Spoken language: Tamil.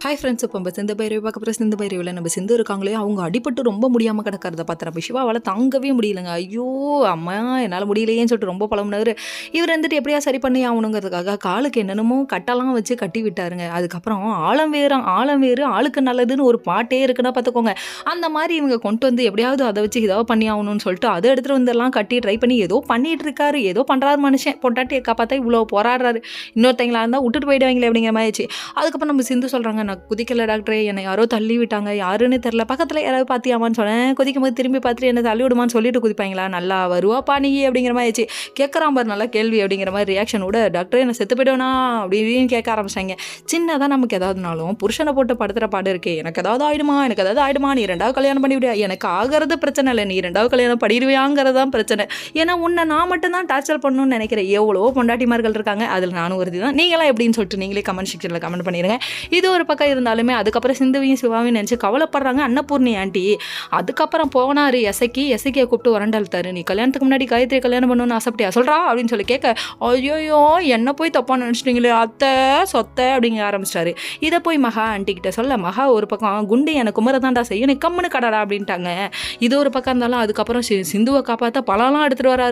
Hi friends. இப்போ நம்ம சிந்து பைரவி பார்க்க போகிற சிந்து பைரவியில் நம்ம சிந்து இருக்காங்களே, அவங்க அடிபட்டு ரொம்ப முடியாமல் கிடக்கிறத பார்த்து நம்ம சிவாவால் தாங்கவே முடியலங்க. ஐயோ அம்மா என்னால் முடியலையேன்னு சொல்லிட்டு ரொம்ப புலம்புனார். இவர் வந்துட்டு எப்படியா சரி பண்ணி ஆகணுங்கிறதுக்காக காலுக்கு என்னென்னமோ கட்டெல்லாம் வச்சு கட்டி விட்டாருங்க. அதுக்கப்புறம் ஆழம் வேறு ஆளுக்கு நல்லதுன்னு ஒரு பாட்டே இருக்குன்னா பார்த்துக்கோங்க. அந்த மாதிரி இவங்க கொண்டு வந்து எப்படியாவது அதை வச்சு ஏதாவது பண்ணி ஆகணும்னு சொல்லிட்டு அதை எடுத்துகிட்டு வந்துலாம் கட்டி ட்ரை பண்ணி ஏதோ பண்ணிட்டு இருக்காரு. ஏதோ பண்ணுறாரு மனுஷன். பொண்டாட்டியை காப்பாற்றா இவ்வளோ போராடுறாரு. இன்னொருத்தங்களா இருந்தால் விட்டுட்டு போயிடுவாங்களே அப்படிங்கிற மாதிரி ஆச்சு. அதுக்கப்புறம் நம்ம சிந்து சொல்கிறாங்க, நான் குதிக்கல டாக்டரே, என்னை யாரோ தள்ளி விட்டாங்க, யாருன்னு தெரில, பக்கத்தில் யாராவது பார்த்தியாமான்னு சொன்னேன். குதிக்கும் போது திரும்பி பார்த்துட்டு என்னை தள்ளி விடுமான்னு சொல்லிட்டு குதிப்பாங்களா, நல்லா வருவாப்பா நீ அப்படிங்கிற மாதிரி ஆச்சு. கேட்குறான் பாரு நல்லா கேள்வி அப்படிங்கிற மாதிரி ரியாக்ஷனோட, டாக்டரே என்ன செத்து போய்டுவேனா அப்படின்னு கேட்க ஆரம்பிச்சாங்க. சின்னதாக நமக்கு ஏதாவதுனாலும் புருஷனை போட்டு படுத்துகிற பாடு இருக்கே, எனக்கு ஏதாவது ஆயிடுமா, நீ ரெண்டாவது கல்யாணம் பண்ணிவிடுயா, எனக்கு ஆகிறது பிரச்சனை இல்லை, நீ ரெண்டாவது கல்யாணம் பண்ணிடுவியாங்கிறது தான் பிரச்சனை. ஏன்னா உன்னை நான் மட்டும் தான் டார்ச்சர் பண்ணணும்னு நினைக்கிறேன். எவ்வளோ பொண்டாட்டிமார்கள் இருக்காங்க, அதில் நானும் ஒரு தான். நீங்களாம் எப்படின்னு சொல்லிட்டு நீங்களே கமெண்ட் செக்ஷனில் கமெண்ட் பண்ணிடுங்க. இது ஒரு பக்கம் இருந்தாலுமே அதுக்கப்புறம் சிந்துவையும் சிவாவையும் நினச்சி கவலைப்படுறாங்க அன்னபூர்ணி ஆண்டி. அதுக்கப்புறம் போனார் எசக்கியை கூப்பிட்டு உரண்டழுத்தாரு. நீ கல்யாணத்துக்கு முன்னாடி காயத்ரி கல்யாணம் பண்ணணும்னு ஆசைப்பட்டியா சொல்கிறா அப்படின்னு சொல்லி கேட்க, ஐயோயோ என்ன போய் தப்பாக நினச்சிட்டிங்களே அத்தை சொத்தை அப்படிங்க ஆரம்பிச்சிட்டாரு. இதை போய் மகா ஆண்டி கிட்ட சொல்ல, மகா ஒரு பக்கம் குண்டு எனக்கு குமரதாண்டா செய்யும், நீ கம்முன்னு கடடா அப்படின்ட்டாங்க. இது ஒரு பக்கம் இருந்தாலும் அதுக்கப்புறம் சிந்துவை காப்பாற்ற பழம்லாம் எடுத்துகிட்டு வராரு.